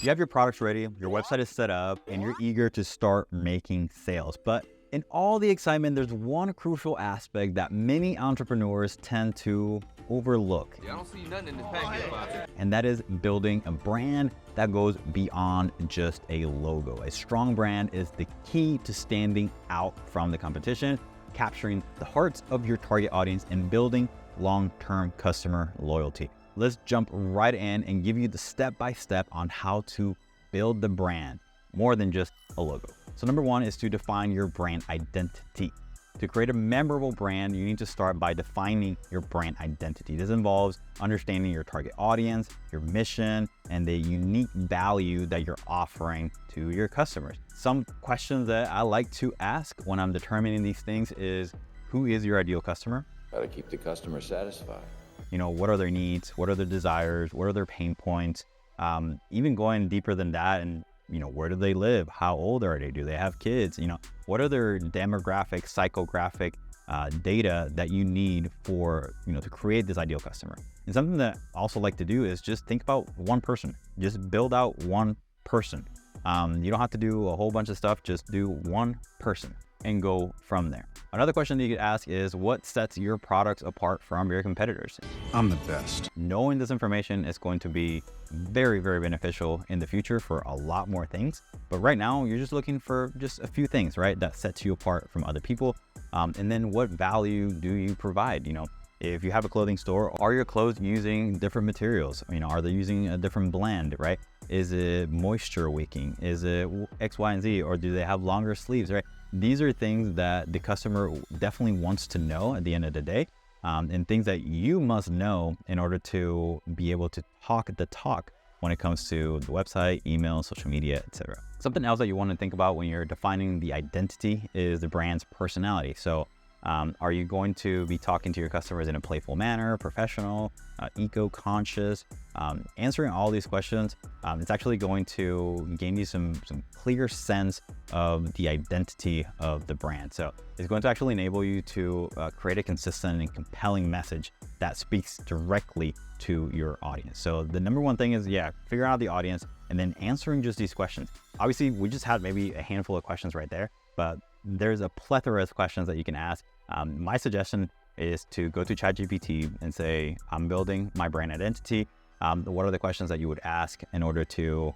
You have your products ready, your website is set up, and you're eager to start making sales. But in all the excitement, there's one crucial aspect that many entrepreneurs tend to overlook. I don't see nothing in this package about it. And that is building a brand that goes beyond just a logo. A strong brand is the key to standing out from the competition, capturing the hearts of your target audience, and building long-term customer loyalty. Let's jump right in and give you the step-by-step on how to build the brand more than just a logo. So number one is to define your brand identity. To create a memorable brand, you need to start by defining your brand identity. This involves understanding your target audience, your mission, and the unique value that you're offering to your customers. Some questions that I like to ask when I'm determining these things is, who is your ideal customer? Got to keep the customer satisfied. What are their needs? What are their desires? What are their pain points? Even going deeper than that, and where do they live? How old are they? Do they have kids? What are their demographic, psychographic data that you need for, to create this ideal customer? And something that I also like to do is just think about one person. Just build out one person. You don't have to do a whole bunch of stuff. Just do one person and go from there. Another question that you could ask is, what sets your products apart from your competitors? I'm the best. Knowing this information is going to be very, very beneficial in the future for a lot more things. But right now, you're just looking for just a few things, right, that sets you apart from other people. And then what value do you provide? If you have a clothing store, are your clothes using different materials? Are they using a different blend, right? Is it moisture wicking? Is it X, Y, and Z? Or do they have longer sleeves, right? These are things that the customer definitely wants to know at the end of the day, and things that you must know in order to be able to talk the talk when it comes to the website, email, social media, etc. Something else that you want to think about when you're defining the identity is the brand's personality. So are you going to be talking to your customers in a playful manner, professional, eco-conscious? Answering all these questions, it's actually going to gain you some clear sense of the identity of the brand. So it's going to actually enable you to create a consistent and compelling message that speaks directly to your audience. So the number one thing is, figure out the audience and then answering just these questions. Obviously, we just had maybe a handful of questions right there, but there's a plethora of questions that you can ask. My suggestion is to go to ChatGPT and say, I'm building my brand identity. What are the questions that you would ask in order to,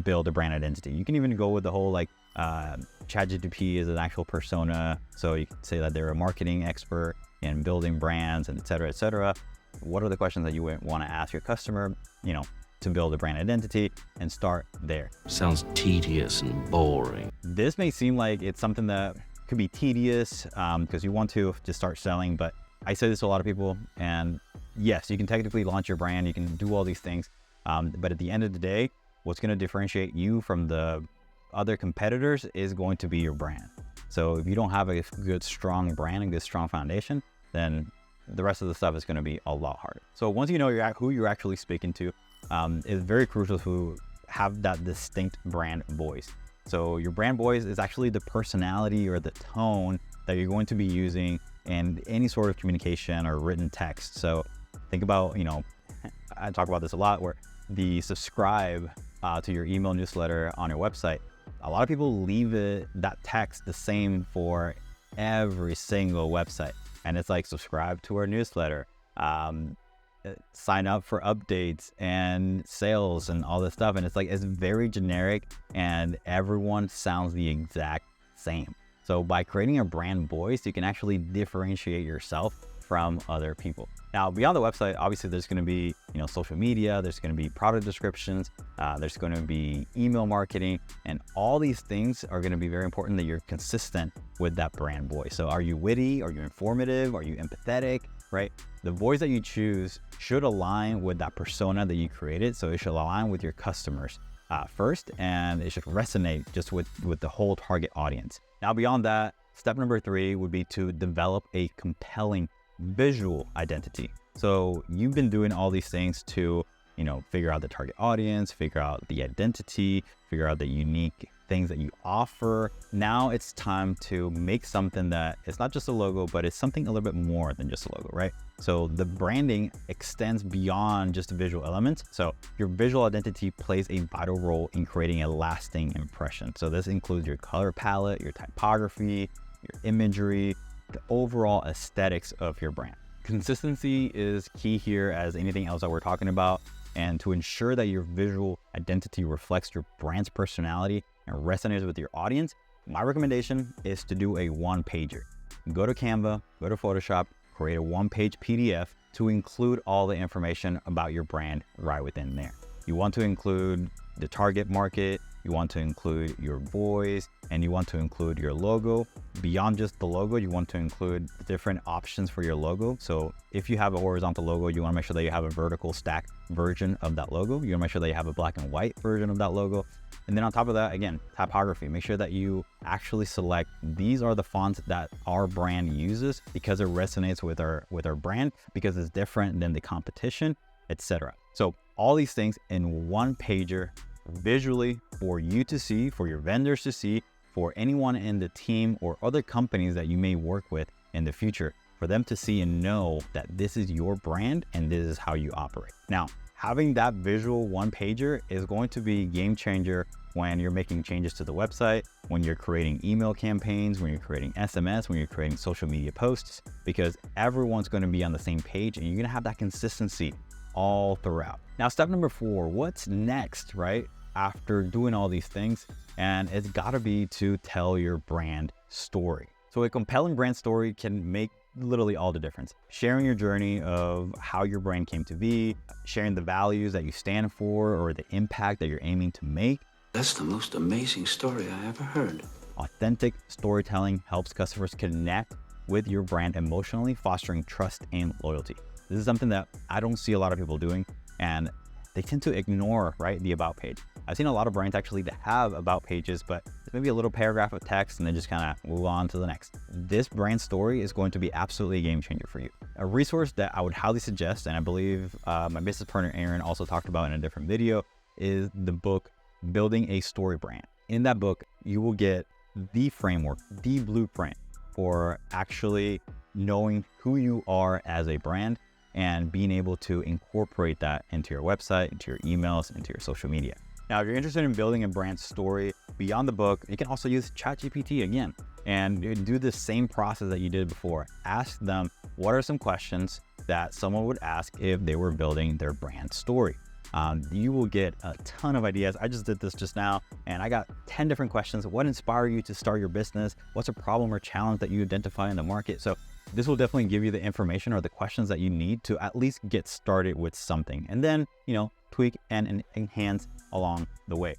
build a brand identity? You can even go with the whole ChatGPT is an actual persona. So you can say that they're a marketing expert in building brands, and et cetera, et cetera. What are the questions that you would want to ask your customer, to build a brand identity, and start there. Sounds tedious and boring. This may seem like it's something that could be tedious because you want to just start selling, but I say this to a lot of people, and yes, you can technically launch your brand, you can do all these things, but at the end of the day, what's going to differentiate you from the other competitors is going to be your brand. So if you don't have a good, strong brand and good, strong foundation, then the rest of the stuff is going to be a lot harder. So once you know who you're actually speaking to, it's very crucial to have that distinct brand voice. So your brand voice is actually the personality or the tone that you're going to be using in any sort of communication or written text. So think about, I talk about this a lot, where the subscribe to your email newsletter on your website, a lot of people leave that text the same for every single website. And it's like, subscribe to our newsletter, sign up for updates and sales and all this stuff. And it's very generic and everyone sounds the exact same. So by creating a brand voice, you can actually differentiate yourself from other people. Now, beyond the website, obviously there's going to be, social media, there's going to be product descriptions, there's going to be email marketing, and all these things are going to be very important that you're consistent with that brand voice. So are you witty? Are you informative? Are you empathetic? Right? The voice that you choose should align with that persona that you created. So it should align with your customers first, and it should resonate just with the whole target audience. Now, beyond that, step number 3 would be to develop a compelling visual identity. So you've been doing all these things to, figure out the target audience, figure out the identity, figure out the unique things that you offer. Now it's time to make something that is not just a logo, but it's something a little bit more than just a logo, right? So the branding extends beyond just the visual elements. So your visual identity plays a vital role in creating a lasting impression. So this includes your color palette, your typography, your imagery, the overall aesthetics of your brand. Consistency is key here as anything else that we're talking about. And to ensure that your visual identity reflects your brand's personality and resonates with your audience, my recommendation is to do a one-pager. Go to Canva, go to Photoshop, create a one-page PDF to include all the information about your brand right within there. You want to include the target market, you want to include your voice, and you want to include your logo. Beyond just the logo, you want to include different options for your logo. So if you have a horizontal logo, you want to make sure that you have a vertical stack version of that logo. You want to make sure that you have a black and white version of that logo. And then on top of that, again, typography. Make sure that you actually select, these are the fonts that our brand uses because it resonates with our brand, because it's different than the competition, etc. So all these things in one pager, visually for you to see, for your vendors to see, for anyone in the team or other companies that you may work with in the future, for them to see and know that this is your brand and this is how you operate. Now, having that visual one pager is going to be a game changer when you're making changes to the website, when you're creating email campaigns, when you're creating SMS, when you're creating social media posts, because everyone's going to be on the same page and you're going to have that consistency all throughout. Now, step number 4, what's next, right? After doing all these things, and it's got to be to tell your brand story. So a compelling brand story can make literally all the difference. Sharing your journey of how your brand came to be, sharing the values that you stand for or the impact that you're aiming to make. That's the most amazing story I ever heard. Authentic storytelling helps customers connect with your brand emotionally, fostering trust and loyalty. This is something that I don't see a lot of people doing, and they tend to ignore, right, the about page. I've seen a lot of brands actually that have about pages, but maybe a little paragraph of text and then just kind of move on to the next. This brand story is going to be absolutely a game changer for you. A resource that I would highly suggest, and I believe my business partner Aaron also talked about in a different video, is the book, Building a Story Brand. In that book, you will get the framework, the blueprint for actually knowing who you are as a brand and being able to incorporate that into your website, into your emails, into your social media. Now, if you're interested in building a brand story beyond the book, you can also use ChatGPT again and do the same process that you did before. Ask them what are some questions that someone would ask if they were building their brand story. You will get a ton of ideas. I just did this just now and I got 10 different questions. What inspired you to start your business? What's a problem or challenge that you identify in the market? So this will definitely give you the information or the questions that you need to at least get started with something, and then, tweak and enhance along the way.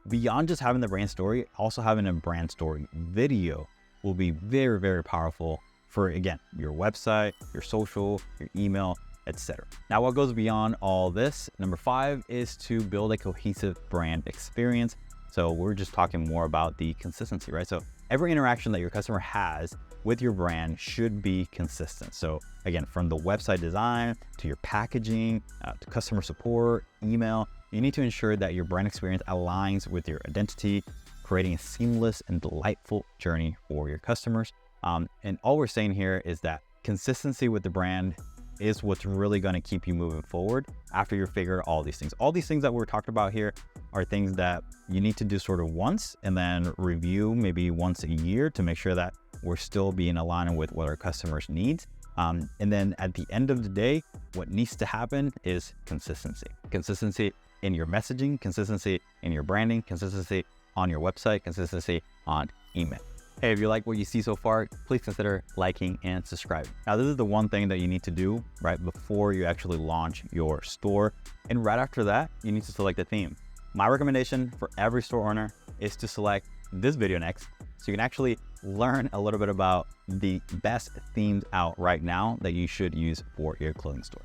Beyond just having the brand story, also having a brand story video will be very, very powerful for, again, your website, your social, your email, etc. Now, what goes beyond all this, number 5, is to build a cohesive brand experience. So we're just talking more about the consistency, right? So every interaction that your customer has with your brand should be consistent. So again, from the website design to your packaging, to customer support, email, you need to ensure that your brand experience aligns with your identity, creating a seamless and delightful journey for your customers. And all we're saying here is that consistency with the brand is what's really going to keep you moving forward after you figure all these things. All these things that we're talking about here are things that you need to do sort of once and then review maybe once a year to make sure that we're still being aligned with what our customers need. And then at the end of the day, what needs to happen is consistency. Consistency in your messaging, consistency in your branding, consistency on your website, consistency on email. Hey, if you like what you see so far, please consider liking and subscribing. Now, this is the one thing that you need to do right before you actually launch your store. And right after that, you need to select a theme. My recommendation for every store owner is to select this video next, so you can actually learn a little bit about the best themes out right now that you should use for your clothing store.